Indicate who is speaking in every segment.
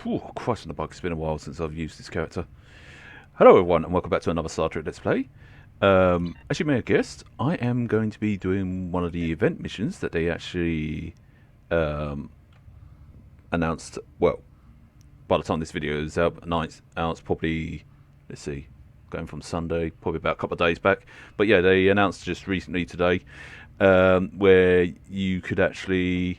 Speaker 1: Whew, Christ on the bug, it's been a while since I've used this character. Hello everyone and welcome back to another Star Trek Let's Play. As you may have guessed, I am going to be doing one of the event missions that they actually announced, well, by the time this video is out, it's probably, let's see, going from Sunday, probably about a couple of days back. But yeah, they announced just recently today where you could actually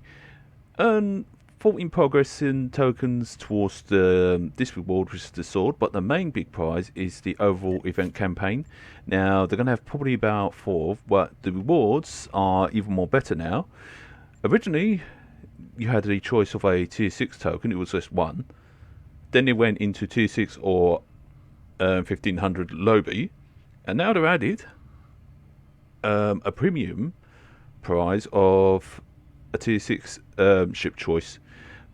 Speaker 1: earn 14 progress in tokens towards this reward, which is the sword, but the main big prize is the overall event campaign. Now they're going to have probably about 4, but the rewards are even more better now. Originally you had the choice of a tier 6 token, it was just one. Then they went into tier 6 or 1500 lobby, and now they're added a premium prize of a tier 6 ship choice.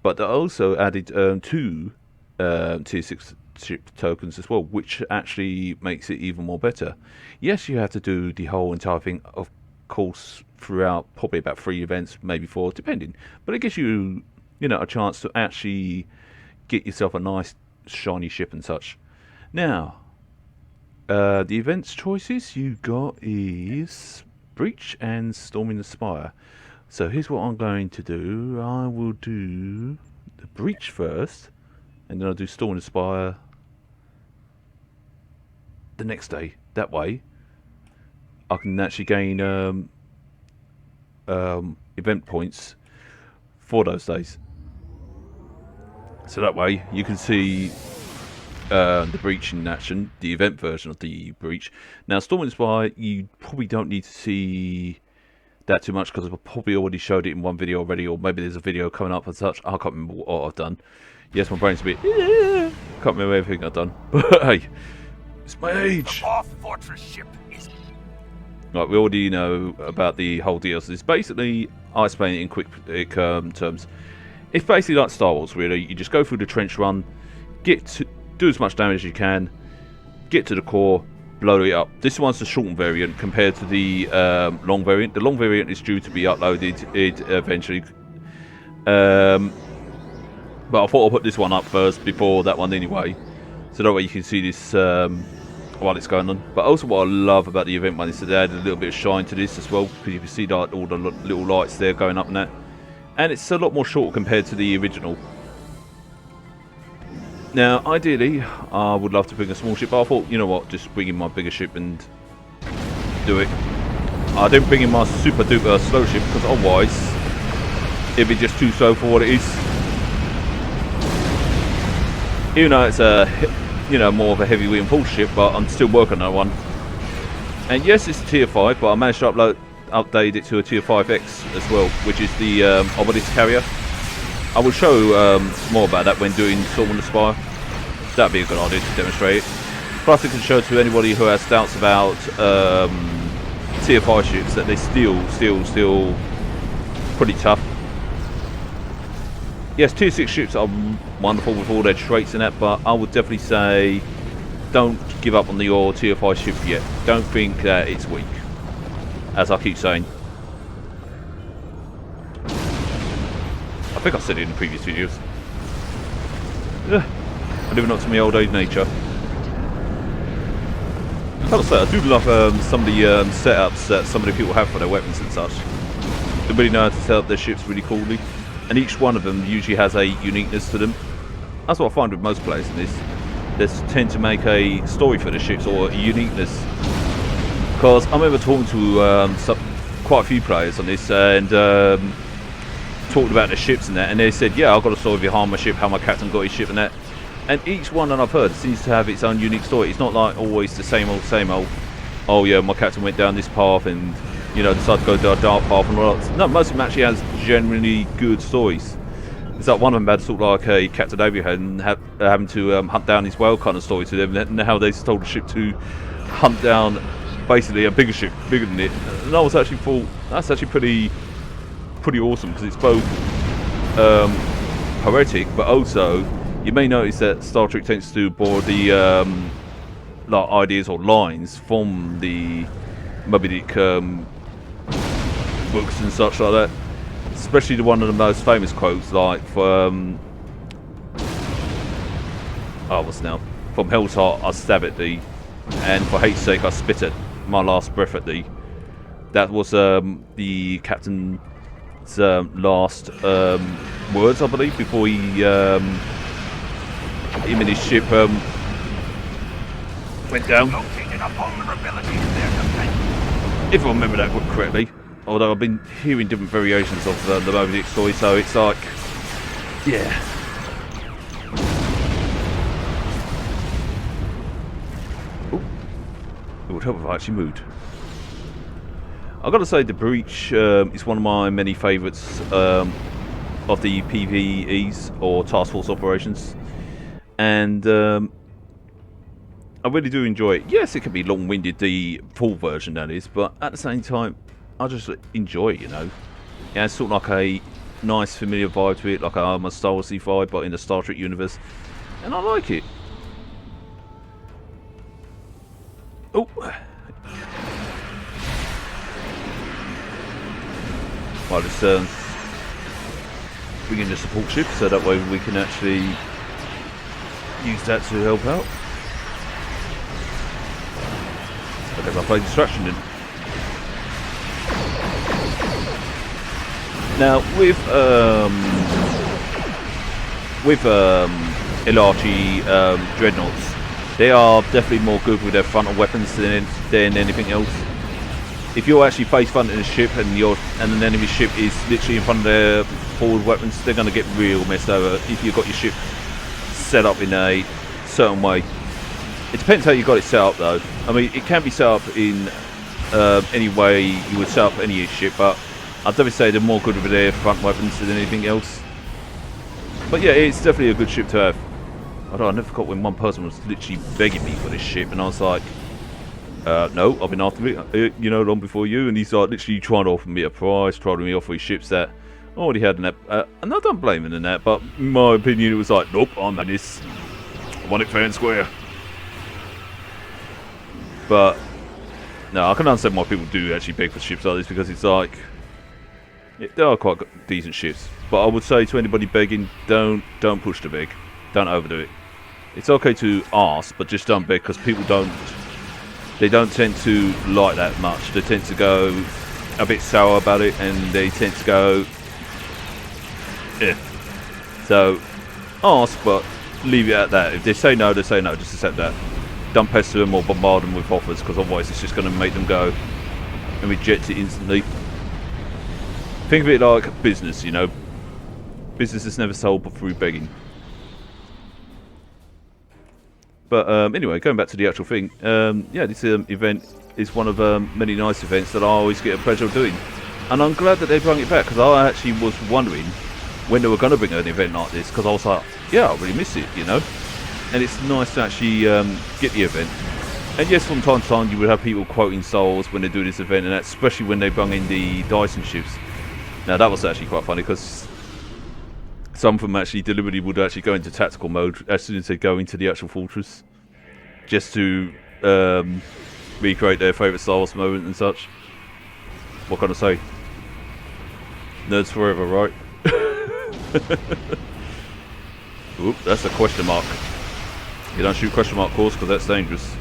Speaker 1: But they also added 2 tier 6 ship tokens as well, which actually makes it even more better. Yes, you have to do the whole entire thing, of course, throughout probably about 3 events, maybe 4, depending. But it gives you, a chance to actually get yourself a nice shiny ship and such. Now, the events choices you got is Breach and Storming the Spire. So here's what I'm going to do. I will do the Breach first, and then I'll do Storm and Spire the next day. That way, I can actually gain event points for those days. So that way, you can see the Breach in action, the event version of the Breach. Now, Storm and Spire, you probably don't need to see that too much because I've probably already showed it in one video already, or maybe there's a video coming up and such. I can't remember what I've done. Yes, my brain's a bit can't remember everything I've done. But hey, it's my age.
Speaker 2: The Hoth Fortress ship is...
Speaker 1: Right, we already know about the whole deal. So it's basically, I explain it in quick terms. It's basically like Star Wars, really. You just go through the trench run, do as much damage as you can, get to the core, blow it up. This one's the shortened variant compared to the long variant. The long variant is due to be uploaded eventually. But I thought I'll put this one up first before that one anyway. So that way you can see this while it's going on. But also what I love about the event one is that they added a little bit of shine to this as well. Because you can see like, all the little lights there going up and that. And it's a lot more short compared to the original. Now, ideally, I would love to bring a small ship, but I thought, you know what, just bring in my bigger ship and do it. I didn't bring in my super duper slow ship, because otherwise, it'd be just too slow for what it is. Even though it's a, more of a heavy reinforced ship, but I'm still working on that one. And yes, it's a tier 5, but I managed to update it to a tier 5X as well, which is the Obelisk carrier. I will show more about that when doing Storm and the Spire. That'd be a good idea to demonstrate it. Plus it can show to anybody who has doubts about tier 5 ships that they're still pretty tough. Yes, tier 6 ships are wonderful with all their traits and that, but I would definitely say don't give up on your tier 5 ship yet. Don't think that it's weak, as I keep saying. I think I said it in the previous videos. I'm living up to my old age nature. I gotta say, I do love some of the setups that some of the people have for their weapons and such. They really know how to set up their ships really coolly, and each one of them usually has a uniqueness to them. That's what I find with most players in this. They tend to make a story for the ships or a uniqueness. Because I remember talking to quite a few players on this, and talked about the ships and that, and they said, yeah, I've got a story behind my ship, how my captain got his ship and that. And each one that I've heard seems to have its own unique story. It's not like always the same old, oh yeah, my captain went down this path and, decided to go down a dark path and all that. No, most of them actually has generally good stories. It's like one of them had sort of like a Captain Abraham having to hunt down his whale kind of story to them, and how they told the ship to hunt down basically a bigger ship, bigger than it. And I was actually thought, that's actually pretty awesome, because it's both poetic, but also you may notice that Star Trek tends to borrow the like ideas or lines from the Moby Dick books and such like that. Especially one of the most famous quotes, like Oh, what's now? From hell's heart, I stab at thee, and for hate's sake, I spit at my last breath at thee. That was the captain's last words, I believe, before he him and his ship went down.
Speaker 2: Located a vulnerability in their defense.
Speaker 1: If I remember that correctly. Although I've been hearing different variations of the Moby Dick story, so it's like, yeah. Ooh. It would help if I actually moved. I've got to say, The Breach is one of my many favourites of the PvEs, or Task Force operations. And I really do enjoy it. Yes, it can be long-winded, the full version that is, but at the same time, I just enjoy it, you know. Yeah, it's sort of like a nice, familiar vibe to it, like a Star Wars vibe, but in the Star Trek universe. And I like it. Oh. Well, let's bring in the support ship, so that way we can actually use that to help out. Because I played Distraction then. Now with LRG dreadnoughts, they are definitely more good with their frontal weapons than anything else. If you're actually face fronting a ship and an enemy ship is literally in front of their forward weapons, they're going to get real messed over if you've got your ship set up in a certain way. It depends how you got it set up though. I mean, it can be set up in any way you would set up any ship, but I'd definitely say they're more good with their front weapons than anything else. But yeah, it's definitely a good ship to have. Although I never forgot when one person was literally begging me for this ship, and I was like, no, I've been after it, you know, long before you. And he's like literally trying to offer me a price, trying to offer me ships that I already had in that. And I don't blame him in that, but in my opinion, it was like, nope, I'm at this. I want it fair and square. But no, I can understand why people do actually beg for ships like this, because it's like, they are quite decent ships. But I would say to anybody begging, don't push the beg, don't overdo it. It's okay to ask, but just don't beg, because people don't tend to like that much. They tend to go a bit sour about it, and they tend to go, eh. So ask, but leave it at that. If they say no, they say no. Just accept that. Don't pester them or bombard them with offers, because otherwise it's just going to make them go and reject it instantly. Think of it like business, you know. Business is never sold but through begging. But anyway, going back to the actual thing, yeah, this event is one of many nice events that I always get a pleasure of doing. And I'm glad that they brought it back, because I actually was wondering when they were going to bring an event like this, because I was like, yeah, I really miss it, you know. And it's nice to actually get the event. And yes, from time to time you would have people quoting Star Wars when they do this event, and that's especially when they bring in the Dyson ships. Now that was actually quite funny, because some of them actually deliberately would actually go into tactical mode as soon as they go into the actual fortress, just to recreate their favourite Star Wars moment and such. What can I say? Nerds forever, right? Oop, that's a question mark. You don't shoot question mark course, because that's dangerous.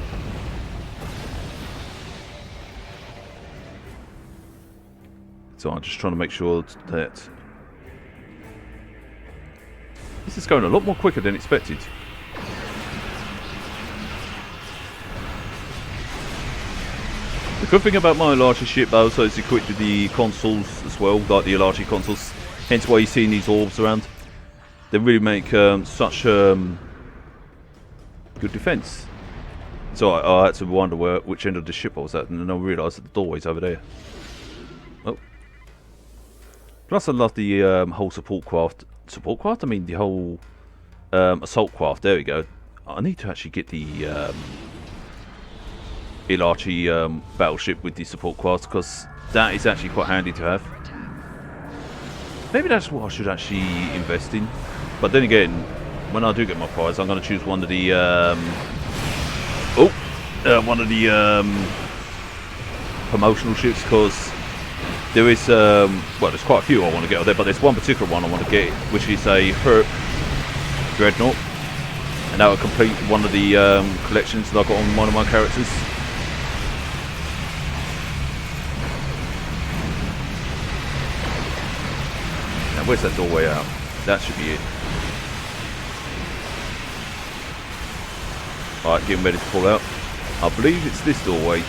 Speaker 1: So I'm just trying to make sure that this is going a lot more quicker than expected. The good thing about my larger ship though, so it's equipped with the consoles as well, like the larger consoles. Hence why you're seeing these orbs around. They really make such good defense. So I had to wonder which end of the ship I was at, and then I realised that the doorway's over there. Oh. Plus I love the whole support craft. Support craft? I mean the whole assault craft. There we go. I need to actually get the Ilachi battleship with the support craft, because that is actually quite handy to have. Maybe that's what I should actually invest in. But then again, when I do get my prize, I'm going to choose one of the promotional ships, because there is well, there's quite a few I want to get out there, but there's one particular one I want to get, which is a Herc Dreadnought. And that will complete one of the collections that I got on one of my characters. Now where's that doorway out? That should be it. Alright, getting ready to pull out. I believe it's this doorway.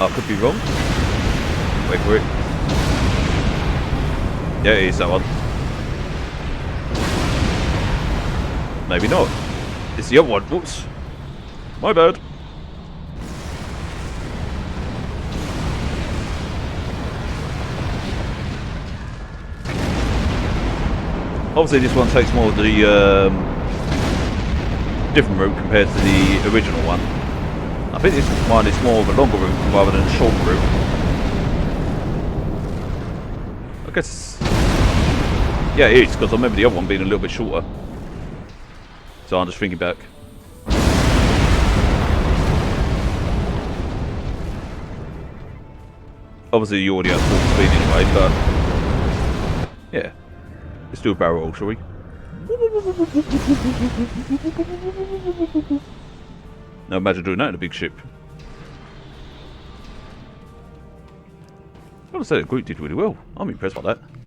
Speaker 1: I could be wrong. Wait for it. Yeah, it is that one. Maybe not. It's the other one. Whoops. My bad. Obviously this one takes more of the different route compared to the original one. I think this one is more of a longer route rather than a short route. I guess... yeah, it is, because I remember the other one being a little bit shorter. So I'm just thinking back. Obviously you're already at full speed anyway, but... yeah. Let's do a barrel roll, shall we? Now imagine doing that in a big ship. I gotta say the group did really well. I'm impressed by that.